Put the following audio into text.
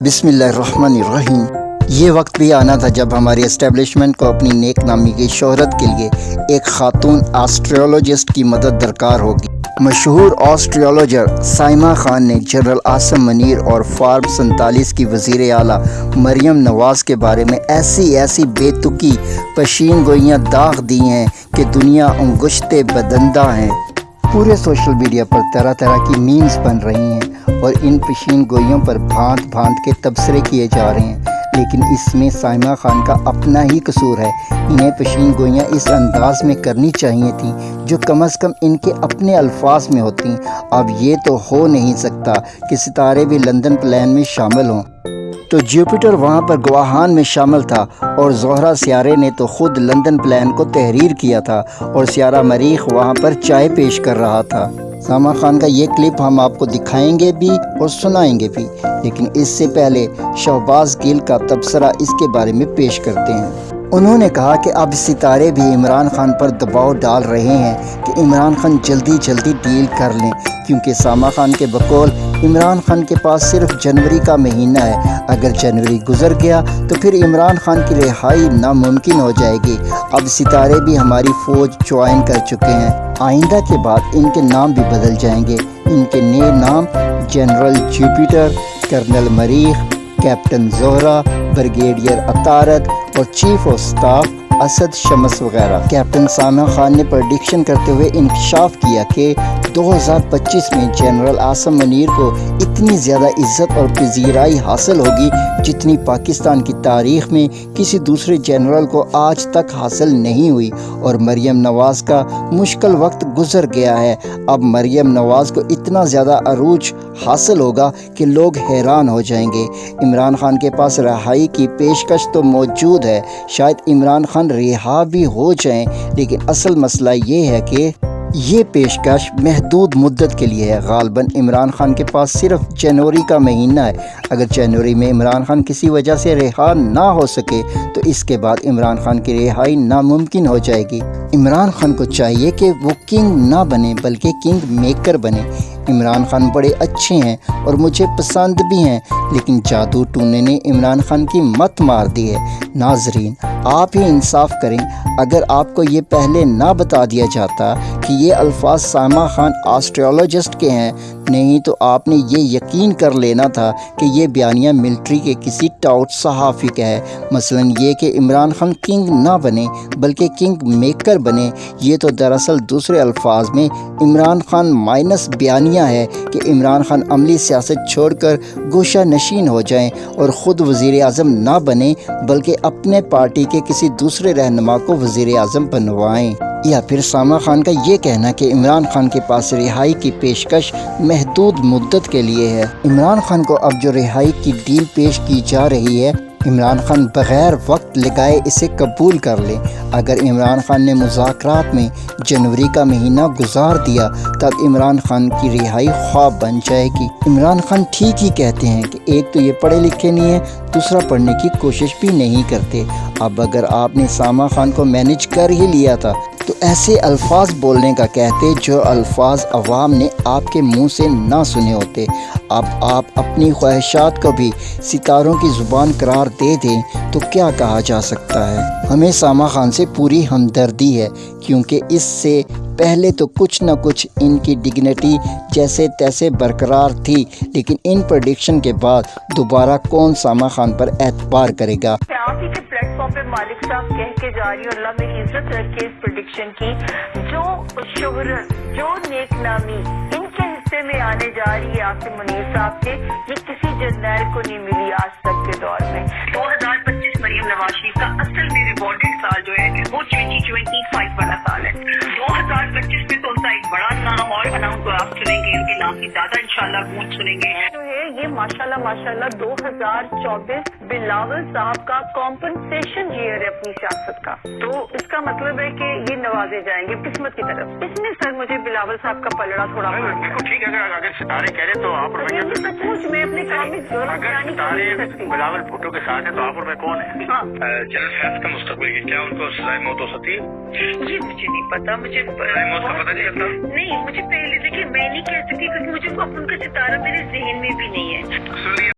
बिस्मिल्लाहिर्रहमानिर्रहीम। ये वक्त भी आना था जब हमारी एस्टेब्लिशमेंट को अपनी नेक नामी की शोहरत के लिए एक खातून एस्ट्रोलॉजिस्ट की मदद दरकार होगी। मशहूर एस्ट्रोलॉजर साइमा खान ने जनरल आसिम मुनीर और फॉर्ब 47 की वज़ीर आला मरियम नवाज़ के बारे में ऐसी बेतुकी पशीन गोइयाँ दाग दी हैं कि दुनिया अंगुश्ते बदंदा हैं। पूरे सोशल मीडिया पर तरह तरह की मीम्स बन रही हैं और इन पेशीन गोइयों पर भांत भांत के तबसरे किए जा रहे हैं, लेकिन इसमें साइमा खान का अपना ही कसूर है। इन्हें पेशीन गोइयाँ इस अंदाज में करनी चाहिए थी जो कम अज़ कम इनके अपने अल्फाज में होती। अब ये तो हो नहीं सकता कि सितारे भी लंदन प्लान में शामिल हों। तो जुपिटर वहाँ पर गवाहान में शामिल था और ज़ोहरा सियारे ने तो ख़ुद लंदन प्लान को तहरीर किया था और सियारा मरीख वहाँ पर चाय पेश कर रहा था। साइमा खान का ये क्लिप हम आपको दिखाएंगे भी और सुनाएंगे भी, लेकिन इससे पहले शहबाज गिल का तबसरा इसके बारे में पेश करते हैं। उन्होंने कहा कि अब सितारे भी इमरान खान पर दबाव डाल रहे हैं कि इमरान खान जल्दी डील कर लें, क्योंकि साइमा खान के बकौल इमरान खान के पास सिर्फ जनवरी का महीना है। अगर जनवरी गुजर गया तो फिर इमरान खान की रिहाई नामुमकिन हो जाएगी। अब सितारे भी हमारी फ़ौज ज्वाइन कर चुके हैं। आइंदा के बाद इनके नाम भी बदल जाएंगे। इनके नए नाम general Jupiter, colonel Marikh, captain Zohra, brigadier Atarat और chief of staff Asad Shams वगैरह। कैप्टन साइमा खान ने प्रेडिक्शन करते हुए इंकशाफ किया कि 2025 में जनरल आसिम मुनीर को इतनी ज़्यादा इज़्ज़त और पजीराई हासिल होगी जितनी पाकिस्तान की तारीख़ में किसी दूसरे जनरल को आज तक हासिल नहीं हुई। और मरियम नवाज़ का मुश्किल वक्त गुजर गया है। अब मरियम नवाज़ को इतना ज़्यादा अरूज हासिल होगा कि लोग हैरान हो जाएंगे। इमरान खान के पास रिहाई की पेशकश तो मौजूद है, शायद इमरान खान रिहा भी हो जाएं, लेकिन असल मसला ये है कि ये पेशकश महदूद मुद्दत के लिए है। गालबन इमरान खान के पास सिर्फ जनवरी का महीना है। अगर जनवरी में इमरान खान किसी वजह से रिहा ना हो सके तो इसके बाद इमरान खान की रिहाई नामुमकिन हो जाएगी। इमरान खान को चाहिए कि वो किंग ना बने बल्कि किंग मेकर बने। इमरान खान बड़े अच्छे हैं और मुझे पसंद भी हैं, लेकिन जादू टूने ने इमरान खान की मत मार दी है। नाजरीन, आप ही इंसाफ करें। अगर आपको ये पहले ना बता दिया जाता कि ये अल्फाज साइमा खान एस्ट्रोलॉजिस्ट के हैं, नहीं तो आपने ये यकीन कर लेना था कि ये बयानिया मिलिट्री के किसी टाउट सहाफ़ी का है। मसलन ये कि इमरान खान किंग ना बने बल्कि किंग मेकर बने, ये तो दरअसल दूसरे अल्फाज में इमरान खान माइनस बयानिया है कि इमरान खान अमली सियासत छोड़कर गोशा नशीन हो जाएं और ख़ुद वज़ीर आज़म ना बने बल्कि अपने पार्टी के किसी दूसरे रहनुमा को वज़ीर आज़म बनवाएं। या फिर साइमा खान का ये कहना कि इमरान खान के पास रिहाई की पेशकश महदूद मुद्दत के लिए है। इमरान खान को अब जो रिहाई की डील पेश की जा रही है, इमरान खान बग़ैर वक्त लगाए इसे कबूल कर ले। अगर इमरान खान ने मुज़ाकरात में जनवरी का महीना गुजार दिया तब इमरान खान की रिहाई ख्वाब बन जाएगी। इमरान खान ठीक ही कहते हैं कि एक तो ये पढ़े लिखे नहीं है, दूसरा पढ़ने की कोशिश भी नहीं करते। अब अगर आपने साइमा खान को मैनेज कर ही लिया था तो ऐसे अल्फाज बोलने का कहते जो अल्फाज अवाम ने आपके मुंह से ना सुने होते। अब आप अपनी ख्वाहिशात को भी सितारों की ज़ुबान करार दे दें तो क्या कहा जा सकता है। हमें साइमा खान से पूरी हमदर्दी है, क्योंकि इससे पहले तो कुछ न कुछ इनकी डिग्निटी जैसे तैसे बरकरार थी, लेकिन इन प्रेडिक्शन के बाद दोबारा कौन साइमा खान पर एतबार करेगा। आप ही के प्लेटफॉर्म पे मालिक साहब कह के जा रही, और अल्लाह मेरी इज्जत रखे इस प्रेडिक्शन की, जो शोहरत, जो नेक नामी इनके हिस्से में आने जा रही है आसिम मुनीर साहब के, ये किसी जर्नैल को नहीं मिली आज तक के दौर में। 2025 मरियम नवाज शरीफ का असल में रिकॉर्डेड साल जो है वो 2025 वाला साल है। 2025 में तो उनका एक बड़ा नाम और अनाउंस आप सुनेंगे, उनके नाम की ज्यादा इंशाल्लाह गूंज सुनेंगे। जो है ये माशाल्लाह 2024 बिलावल साहब का कॉम्पनसेशन ईयर है अपनी सियासत का, तो इसका मतलब है कि ये नवाजे जाएंगे किस्मत की तरफ। इसमें सर मुझे बिलावल साहब का पलड़ा थोड़ा बिल्कुल ठीक है। अगर सितारे कह रहे तो आप और मैं, सचमुच मैं अपने काम में अगर सितारे बिलावल भुट्टो के साथ है तो आप और मैं कौन है? जनरल फैज का मुस्तकबिल की क्या उनको सजाए मौत हो सकती है? ये मुझे नहीं पता, मुझे मौत का पता नहीं चलता। नहीं, मुझे पहले देखिए मैं नहीं कह सकती क्योंकि मुझे उनका सितारा मेरे जहन में भी नहीं है।